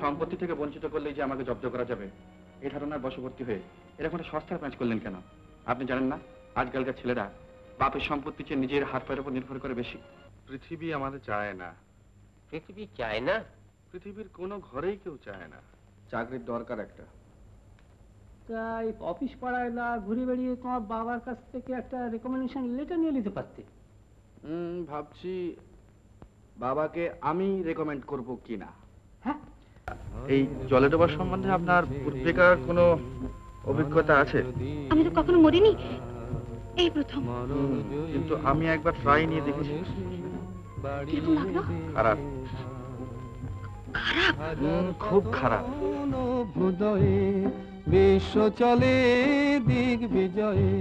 সম্পত্তি থেকে বঞ্চিত করলেই যে আমাকে জব্দ করা যাবে এই ধারণার বশবর্তী হয়ে এরকম একটা সস্তার প্যাঁচ করলেন কেন? আপনি জানেন না আজকালকার ছেলেরা বাপের সম্পত্তি চেয়ে নিজের হাত পায়ের উপর নির্ভর করে বেশি। পৃথিবী আমাদের চায় না। পৃথিবী চায় না? পৃথিবীর কোনো ঘরেই কেউ চায় না। চাকরির দরকার একটা। তাই অফিস পাড়ায় না ঘুরে বেড়িয়ে তোমার বাবার কাছ থেকে একটা রেকমেন্ডেশন লেটার নিয়ে নিতে পারতে। ভাবছি বাবাকে আমি রেকমেন্ড করব কিনা। হ্যাঁ, এই জলে ডোবার সম্বন্ধে আপনার পূর্বেকার কোনো অভিজ্ঞতা আছে? আমি তো কখনো মরিনি, এই প্রথম। কিন্তু আমি একবার ট্রাই নিয়ে দেখেছি। কিরকম লাগলো? খারাপ। খারাপ? খুব খারাপ। বিশ্ব চলে দিগ্বিজয়ে